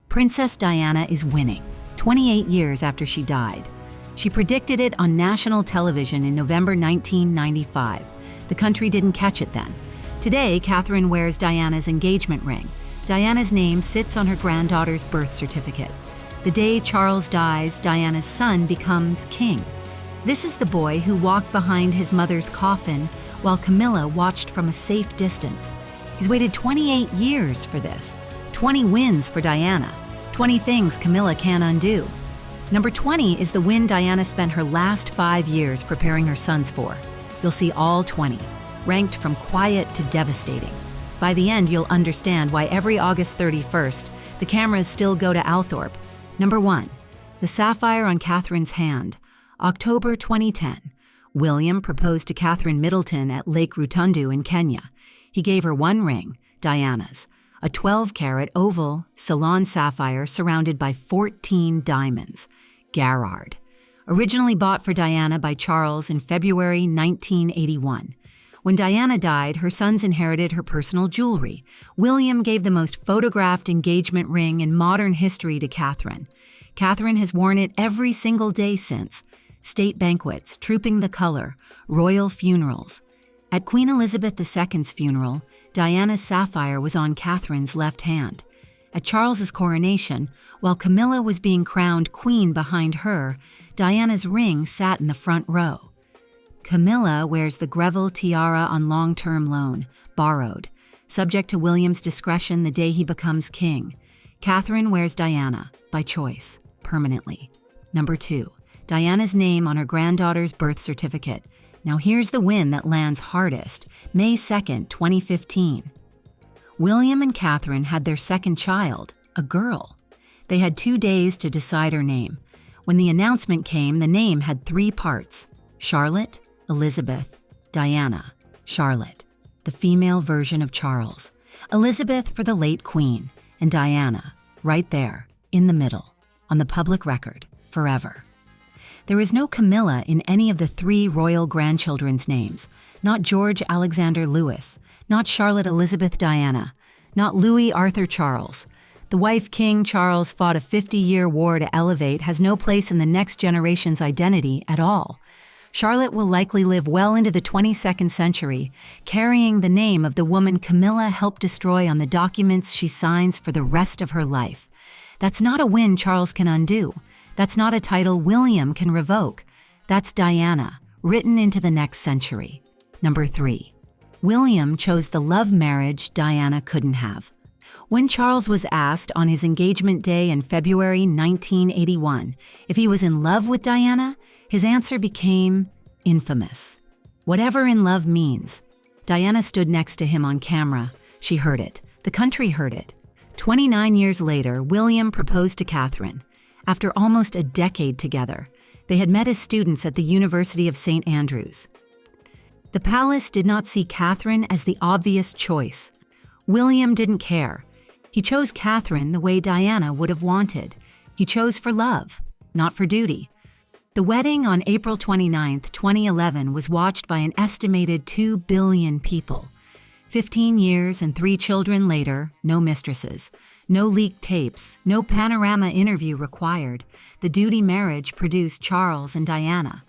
Princess Diana is winning, 28 years after she died. She predicted it on national television in November 1995. The country didn't catch it then. Today, Catherine wears Diana's engagement ring. Diana's name sits on her granddaughter's birth certificate. The day Charles dies, Diana's son becomes king. This is the boy who walked behind his mother's coffin while Camilla watched from a safe distance. He's waited 28 years for this. 20 wins for Diana. 20 things Camilla can't undo. Number 20 is the win Diana spent her last 5 years preparing her sons for. You'll see all 20, ranked from quiet to devastating. By the end, you'll understand why every August 31st, the cameras still go to Althorpe. Number 1, the sapphire on Catherine's hand. October 2010, William proposed to Catherine Middleton at Lake Rutundu in Kenya. He gave her one ring, Diana's, a 12-carat oval Ceylon sapphire surrounded by 14 diamonds, Garrard. Originally bought for Diana by Charles in February 1981. When Diana died, her sons inherited her personal jewelry. William gave the most photographed engagement ring in modern history to Catherine. Catherine has worn it every single day since. State banquets, trooping the color, royal funerals. At Queen Elizabeth II's funeral, Diana's sapphire was on Catherine's left hand. At Charles's coronation, while Camilla was being crowned queen behind her, Diana's ring sat in the front row. Camilla wears the Greville tiara on long-term loan, borrowed, subject to William's discretion the day he becomes king. Catherine wears Diana, by choice, permanently. Number 2, Diana's name on her granddaughter's birth certificate. Now here's the win that lands hardest, May 2nd, 2015. William and Catherine had their second child, a girl. They had 2 days to decide her name. When the announcement came, the name had 3 parts: Charlotte, Elizabeth, Diana. Charlotte, the female version of Charles. Elizabeth for the late queen, and Diana, right there, in the middle, on the public record, forever. There is no Camilla in any of the 3 royal grandchildren's names, not George Alexander Louis, not Charlotte Elizabeth Diana, not Louis Arthur Charles. The wife King Charles fought a 50-year war to elevate has no place in the next generation's identity at all. Charlotte will likely live well into the 22nd century, carrying the name of the woman Camilla helped destroy on the documents she signs for the rest of her life. That's not a win Charles can undo. That's not a title William can revoke. That's Diana, written into the next century. Number 3, William chose the love marriage Diana couldn't have. When Charles was asked on his engagement day in February 1981 if he was in love with Diana, his answer became infamous. Whatever in love means. Diana stood next to him on camera. She heard it. The country heard it. 29 years later, William proposed to Catherine. After almost a decade together, they had met as students at the University of St. Andrews. The palace did not see Catherine as the obvious choice. William didn't care. He chose Catherine the way Diana would have wanted. He chose for love, not for duty. The wedding on April 29, 2011 was watched by an estimated 2 billion people. 15 years and 3 children later, no mistresses, no leaked tapes, no panorama interview required. The duty marriage produced Charles and Diana.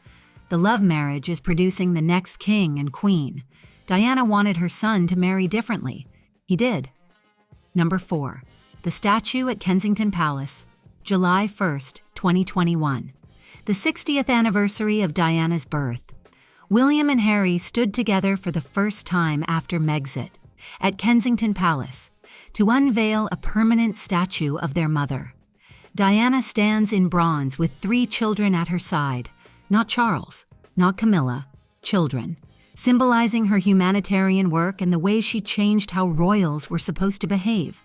The love marriage is producing the next king and queen. Diana wanted her son to marry differently. He did. Number 4, the statue at Kensington Palace, July 1st, 2021. The 60th anniversary of Diana's birth. William and Harry stood together for the first time after Megxit at Kensington Palace to unveil a permanent statue of their mother. Diana stands in bronze with 3 children at her side, not Charles, not Camilla, children, symbolizing her humanitarian work and the way she changed how royals were supposed to behave.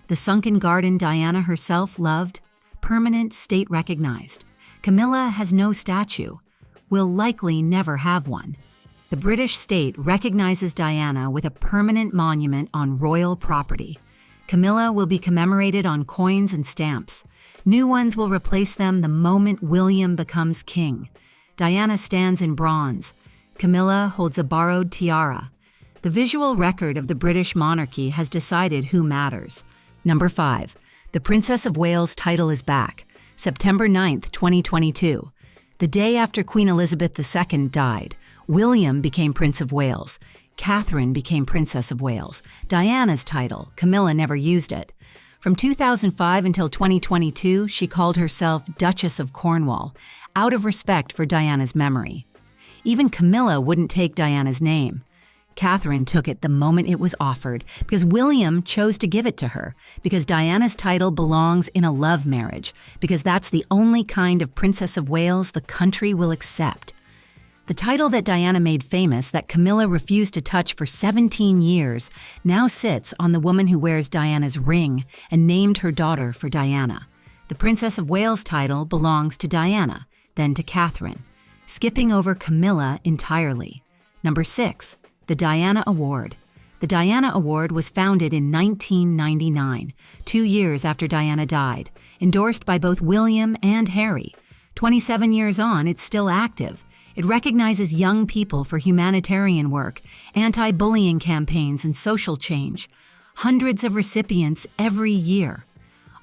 The sunken garden Diana herself loved, permanent, state-recognized. Camilla has no statue, will likely never have one. The British state recognizes Diana with a permanent monument on royal property. Camilla will be commemorated on coins and stamps. New ones will replace them the moment William becomes king. Diana stands in bronze. Camilla holds a borrowed tiara. The visual record of the British monarchy has decided who matters. Number 5. The Princess of Wales title is back, September 9th, 2022. The day after Queen Elizabeth II died, William became Prince of Wales. Catherine became Princess of Wales. Diana's title, Camilla never used it. From 2005 until 2022, she called herself Duchess of Cornwall, out of respect for Diana's memory. Even Camilla wouldn't take Diana's name. Catherine took it the moment it was offered because William chose to give it to her, because Diana's title belongs in a love marriage, because that's the only kind of Princess of Wales the country will accept. The title that Diana made famous, that Camilla refused to touch for 17 years, now sits on the woman who wears Diana's ring and named her daughter for Diana. The Princess of Wales title belongs to Diana, then to Catherine, skipping over Camilla entirely. Number 6. The Diana Award. The Diana Award was founded in 1999, 2 years after Diana died, endorsed by both William and Harry. 27 years on, it's still active. It recognizes young people for humanitarian work, anti-bullying campaigns, and social change. Hundreds of recipients every year.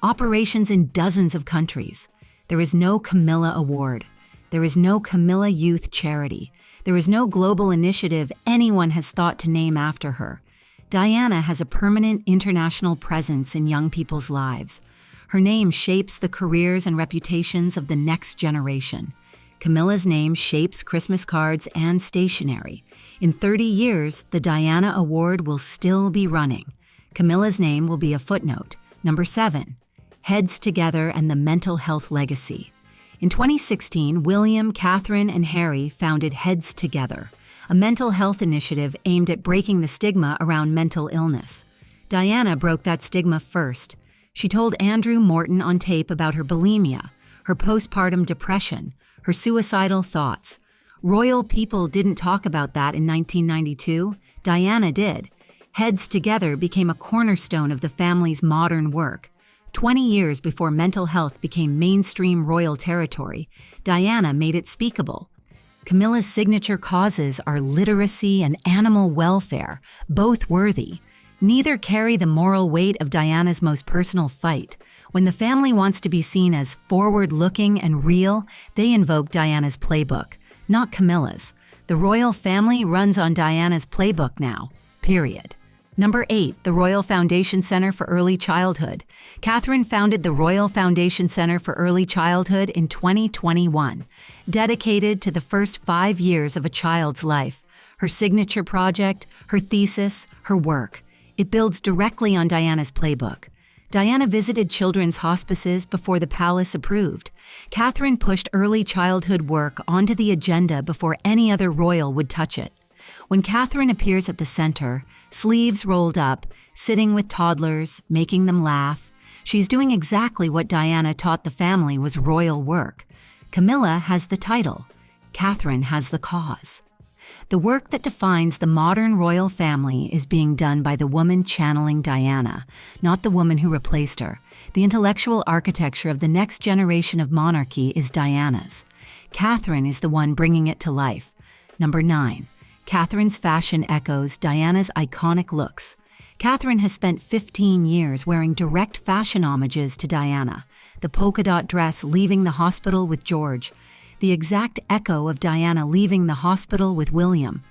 Operations in dozens of countries. There is no Camilla Award. There is no Camilla Youth Charity. There is no global initiative anyone has thought to name after her. Diana has a permanent international presence in young people's lives. Her name shapes the careers and reputations of the next generation. Camilla's name shapes Christmas cards and stationery. In 30 years, the Diana Award will still be running. Camilla's name will be a footnote. Number 7. Heads Together and the Mental Health Legacy. In 2016, William, Catherine, and Harry founded Heads Together, a mental health initiative aimed at breaking the stigma around mental illness. Diana broke that stigma first. She told Andrew Morton on tape about her bulimia, her postpartum depression, her suicidal thoughts. Royal people didn't talk about that in 1992. Diana did. Heads Together became a cornerstone of the family's modern work. 20 years before mental health became mainstream royal territory, Diana made it speakable. Camilla's signature causes are literacy and animal welfare, both worthy. Neither carry the moral weight of Diana's most personal fight. When the family wants to be seen as forward-looking and real, they invoke Diana's playbook, not Camilla's. The royal family runs on Diana's playbook now, period. Number 8, the Royal Foundation Center for Early Childhood. Catherine founded the Royal Foundation Center for Early Childhood in 2021, dedicated to the first 5 years of a child's life. Her signature project, her thesis, her work. It builds directly on Diana's playbook. Diana visited children's hospices before the palace approved. Catherine pushed early childhood work onto the agenda before any other royal would touch it. When Catherine appears at the center, sleeves rolled up, sitting with toddlers, making them laugh, she's doing exactly what Diana taught the family was royal work. Camilla has the title. Catherine has the cause. The work that defines the modern royal family is being done by the woman channeling Diana, not the woman who replaced her. The intellectual architecture of the next generation of monarchy is Diana's. Catherine is the one bringing it to life. Number 9. Catherine's fashion echoes Diana's iconic looks. Catherine has spent 15 years wearing direct fashion homages to Diana. The polka dot dress leaving the hospital with George. The exact echo of Diana leaving the hospital with William.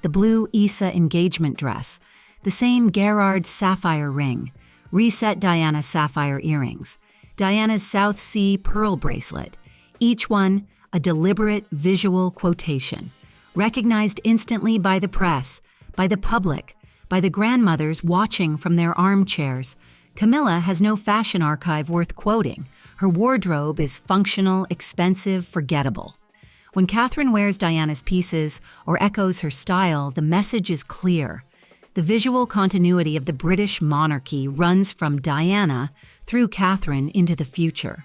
The blue Issa engagement dress. The same Gerard sapphire ring. Reset Diana sapphire earrings. Diana's South Sea pearl bracelet. Each one a deliberate visual quotation. Recognized instantly by the press, by the public, by the grandmothers watching from their armchairs. Camilla has no fashion archive worth quoting. Her wardrobe is functional, expensive, forgettable. When Catherine wears Diana's pieces or echoes her style, the message is clear. The visual continuity of the British monarchy runs from Diana through Catherine into the future.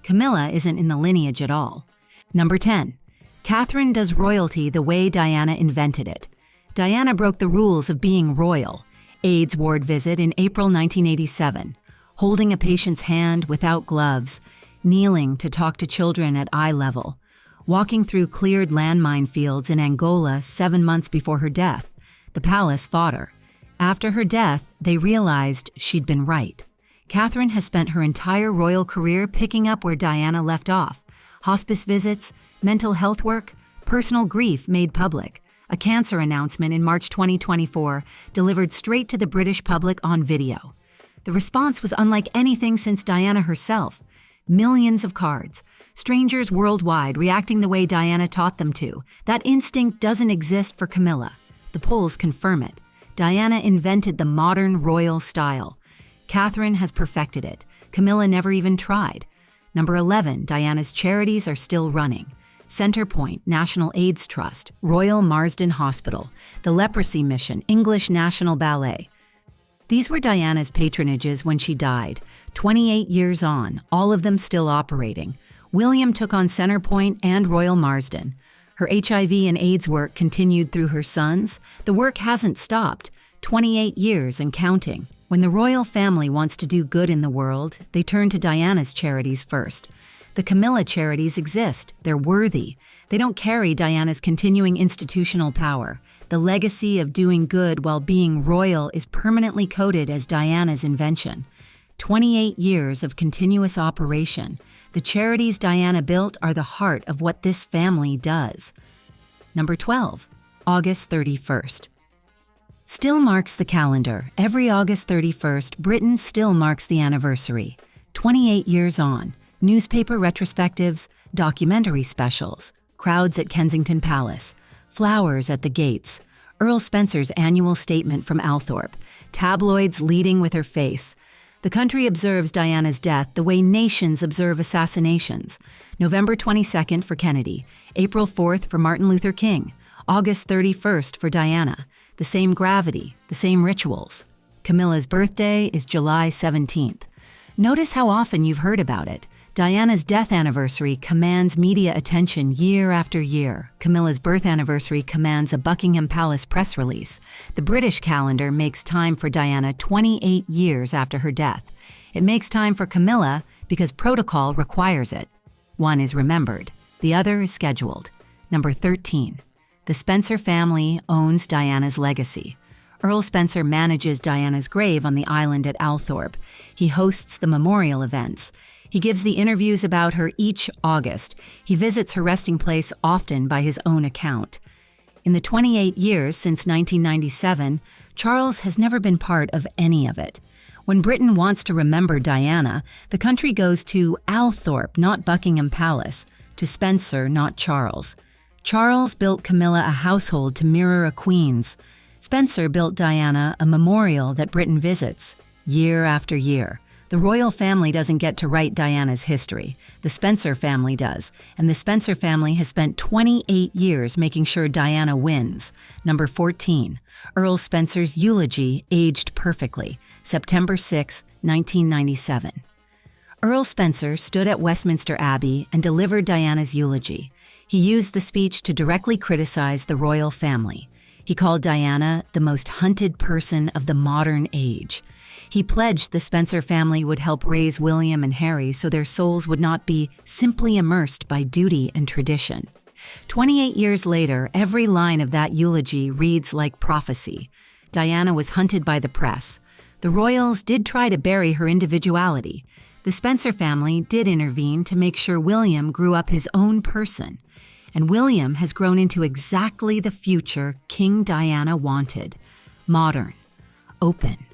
Camilla isn't in the lineage at all. Number 10. Catherine does royalty the way Diana invented it. Diana broke the rules of being royal. AIDS ward visit in April 1987. Holding a patient's hand without gloves. Kneeling to talk to children at eye level. Walking through cleared landmine fields in Angola 7 months before her death. The palace fought her. After her death, they realized she'd been right. Catherine has spent her entire royal career picking up where Diana left off. Hospice visits, mental health work, personal grief made public. A cancer announcement in March 2024 delivered straight to the British public on video. The response was unlike anything since Diana herself. Millions of cards. Strangers worldwide reacting the way Diana taught them to. That instinct doesn't exist for Camilla. The polls confirm it. Diana invented the modern royal style. Catherine has perfected it. Camilla never even tried. Number 11, Diana's charities are still running. Centerpoint National AIDS Trust, Royal Marsden Hospital, the Leprosy Mission, English National Ballet. These were Diana's patronages when she died. 28 years on, all of them still operating. William took on Centerpoint and Royal Marsden. Her HIV and AIDS work continued through her sons. The work hasn't stopped. 28 years and counting. When the royal family wants to do good in the world, they turn to Diana's charities first. The Camilla charities exist. They're worthy. They don't carry Diana's continuing institutional power. The legacy of doing good while being royal is permanently coded as Diana's invention. 28 years of continuous operation. The charities Diana built are the heart of what this family does. Number 12, August 31st. Still marks the calendar. Every August 31st, Britain still marks the anniversary. 28 years on. Newspaper retrospectives, documentary specials, crowds at Kensington Palace, flowers at the gates, Earl Spencer's annual statement from Althorp, tabloids leading with her face. The country observes Diana's death the way nations observe assassinations. November 22nd for Kennedy, April 4th for Martin Luther King, August 31st for Diana. The same gravity, the same rituals. Camilla's birthday is July 17th. Notice how often you've heard about it. Diana's death anniversary commands media attention year after year. Camilla's birth anniversary commands a Buckingham Palace press release. The British calendar makes time for Diana 28 years after her death. It makes time for Camilla because protocol requires it. One is remembered, the other is scheduled. Number 13. The Spencer family owns Diana's legacy. Earl Spencer manages Diana's grave on the island at Althorp. He hosts the memorial events. He gives the interviews about her each August. He visits her resting place often by his own account. In the 28 years since 1997, Charles has never been part of any of it. When Britain wants to remember Diana, the country goes to Althorp, not Buckingham Palace, to Spencer, not Charles. Charles built Camilla a household to mirror a queen's. Spencer built Diana a memorial that Britain visits, year after year. The royal family doesn't get to write Diana's history. The Spencer family does, and the Spencer family has spent 28 years making sure Diana wins. Number 14, Earl Spencer's eulogy aged perfectly, September 6, 1997. Earl Spencer stood at Westminster Abbey and delivered Diana's eulogy. He used the speech to directly criticize the royal family. He called Diana the most hunted person of the modern age. He pledged the Spencer family would help raise William and Harry so their souls would not be simply immersed by duty and tradition. 28 years later, every line of that eulogy reads like prophecy. Diana was hunted by the press. The royals did try to bury her individuality. The Spencer family did intervene to make sure William grew up his own person. And William has grown into exactly the future King Diana wanted. Modern, open,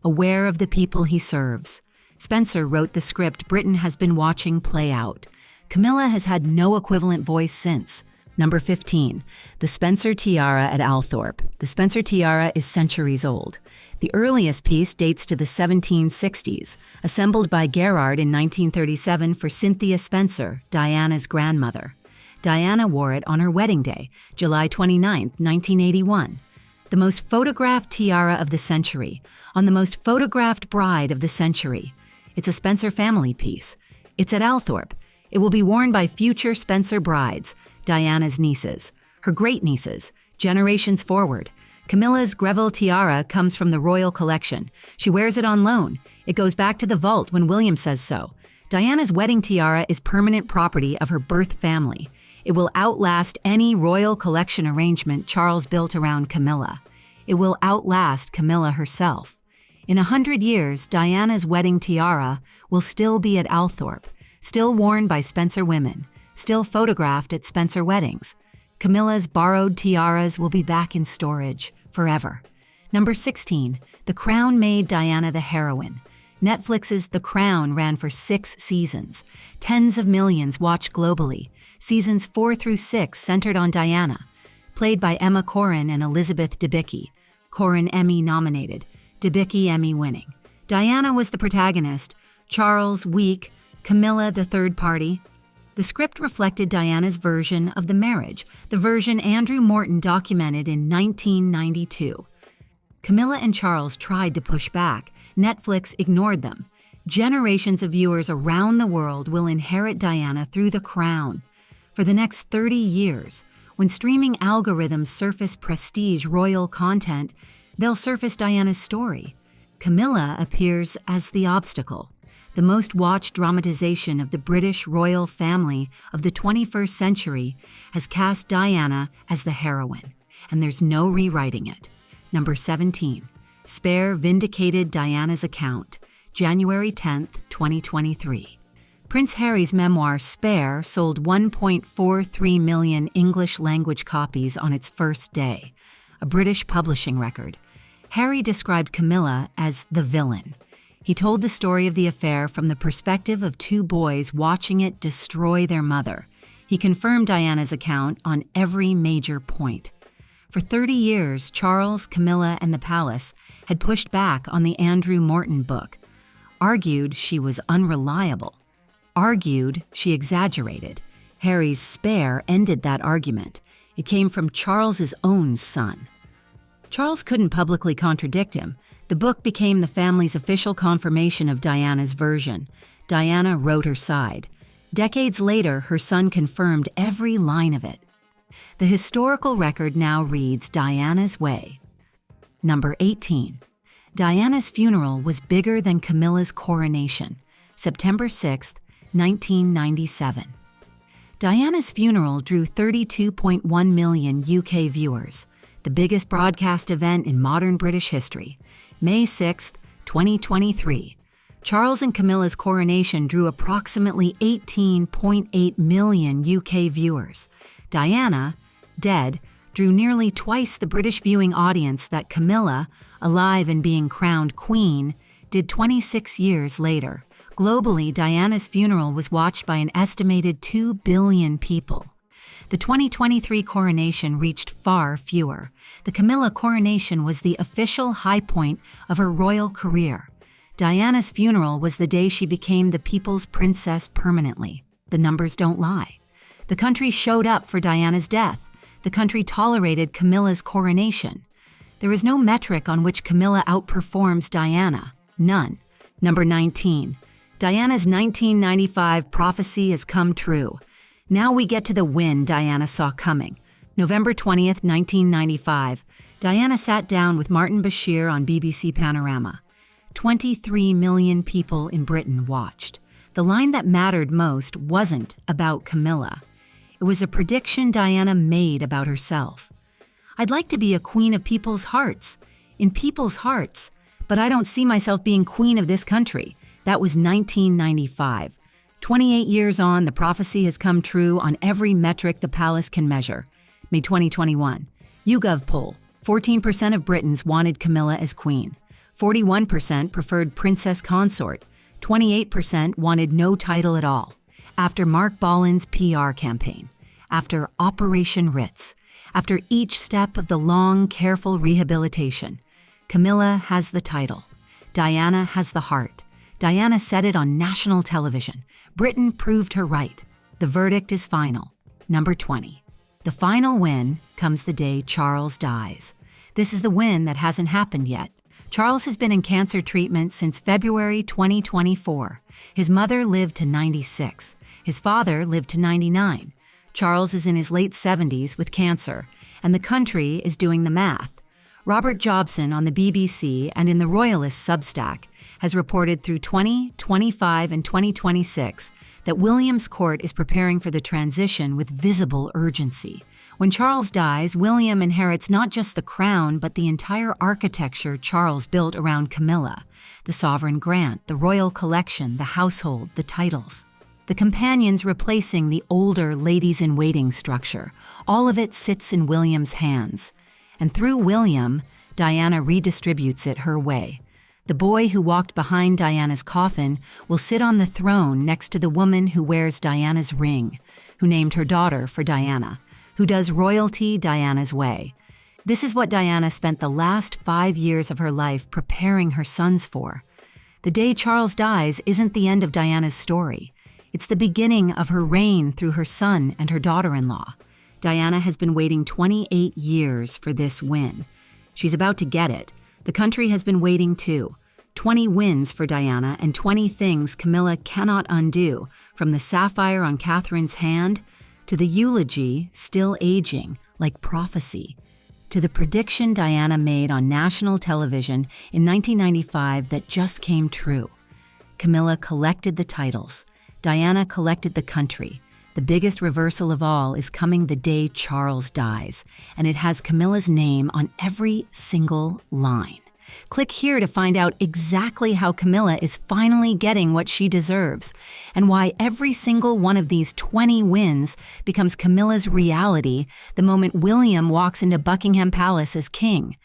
aware of the people he serves. Spencer wrote the script Britain has been watching play out. Camilla has had no equivalent voice since. Number 15, the Spencer tiara at Althorp. The Spencer tiara is centuries old. The earliest piece dates to the 1760s, assembled by Gerard in 1937 for Cynthia Spencer, Diana's grandmother. Diana wore it on her wedding day, July 29, 1981. The most photographed tiara of the century, on the most photographed bride of the century. It's a Spencer family piece. It's at Althorp. It will be worn by future Spencer brides, Diana's nieces, her great-nieces, generations forward. Camilla's Greville tiara comes from the royal collection. She wears it on loan. It goes back to the vault when William says so. Diana's wedding tiara is permanent property of her birth family. It will outlast any royal collection arrangement Charles built around Camilla. It will outlast Camilla herself. In 100 years, Diana's wedding tiara will still be at Althorpe, still worn by Spencer women, still photographed at Spencer weddings. Camilla's borrowed tiaras will be back in storage forever. Number 16, The Crown made Diana the heroine. Netflix's The Crown ran for 6 seasons. Tens of millions watched globally. Seasons 4 through 6 centered on Diana, played by Emma Corrin and Elizabeth Debicki. Corrin Emmy-nominated, Debicki Emmy-winning. Diana was the protagonist, Charles weak, Camilla the third party. The script reflected Diana's version of the marriage, the version Andrew Morton documented in 1992. Camilla and Charles tried to push back. Netflix ignored them. Generations of viewers around the world will inherit Diana through The Crown. For the next 30 years, when streaming algorithms surface prestige royal content, they'll surface Diana's story. Camilla appears as the obstacle. The most watched dramatization of the British royal family of the 21st century has cast Diana as the heroine, and there's no rewriting it. Number 17, Spare vindicated Diana's account, January 10, 2023. Prince Harry's memoir Spare sold 1.43 million English-language copies on its first day, a British publishing record. Harry described Camilla as the villain. He told the story of the affair from the perspective of 2 boys watching it destroy their mother. He confirmed Diana's account on every major point. For 30 years, Charles, Camilla, and the palace had pushed back on the Andrew Morton book, argued she was unreliable, argued she exaggerated. Harry's Spare ended that argument. It came from Charles's own son. Charles couldn't publicly contradict him. The book became the family's official confirmation of Diana's version. Diana wrote her side. Decades later, her son confirmed every line of it. The historical record now reads Diana's way. Number 18. Diana's funeral was bigger than Camilla's coronation. September 6, 1997. Diana's funeral drew 32.1 million UK viewers, the biggest broadcast event in modern British history. May 6, 2023. Charles and Camilla's coronation drew approximately 18.8 million UK viewers. Diana, dead, drew nearly twice the British viewing audience that Camilla, alive and being crowned queen, did 26 years later. Globally, Diana's funeral was watched by an estimated 2 billion people. The 2023 coronation reached far fewer. The Camilla coronation was the official high point of her royal career. Diana's funeral was the day she became the people's princess permanently. The numbers don't lie. The country showed up for Diana's death. The country tolerated Camilla's coronation. There is no metric on which Camilla outperforms Diana. None. Number 19. Diana's 1995 prophecy has come true. Now we get to the win Diana saw coming. November 20th, 1995. Diana sat down with Martin Bashir on BBC Panorama. 23 million people in Britain watched. The line that mattered most wasn't about Camilla. It was a prediction Diana made about herself. I'd like to be a queen of people's hearts, in people's hearts, but I don't see myself being queen of this country. That was 1995. 28 years on, the prophecy has come true on every metric the palace can measure. May 2021. YouGov poll. 14% of Britons wanted Camilla as queen. 41% preferred princess consort. 28% wanted no title at all. After Mark Bolland's PR campaign. After Operation Ritz. After each step of the long, careful rehabilitation. Camilla has the title. Diana has the heart. Diana said it on national television. Britain proved her right. The verdict is final. Number 20. The final win comes the day Charles dies. This is the win that hasn't happened yet. Charles has been in cancer treatment since February 2024. His mother lived to 96. His father lived to 99. Charles is in his late 70s with cancer, and the country is doing the math. Robert Jobson on the BBC and in the Royalist Substack has reported through 2025 and 2026 that William's court is preparing for the transition with visible urgency. When Charles dies, William inherits not just the crown, but the entire architecture Charles built around Camilla: the sovereign grant, the royal collection, the household, the titles. The companions replacing the older ladies-in-waiting structure. All of it sits in William's hands. And through William, Diana redistributes it her way. The boy who walked behind Diana's coffin will sit on the throne next to the woman who wears Diana's ring, who named her daughter for Diana, who does royalty Diana's way. This is what Diana spent the last 5 years of her life preparing her sons for. The day Charles dies isn't the end of Diana's story. It's the beginning of her reign through her son and her daughter-in-law. Diana has been waiting 28 years for this win. She's about to get it. The country has been waiting too. 20 wins for Diana and 20 things Camilla cannot undo, from the sapphire on Catherine's hand to the eulogy still aging like prophecy, to the prediction Diana made on national television in 1995 that just came true. Camilla collected the titles. Diana collected the country. The biggest reversal of all is coming the day Charles dies, and it has Camilla's name on every single line. Click here to find out exactly how Camilla is finally getting what she deserves, and why every single one of these 20 wins becomes Camilla's reality the moment William walks into Buckingham Palace as king.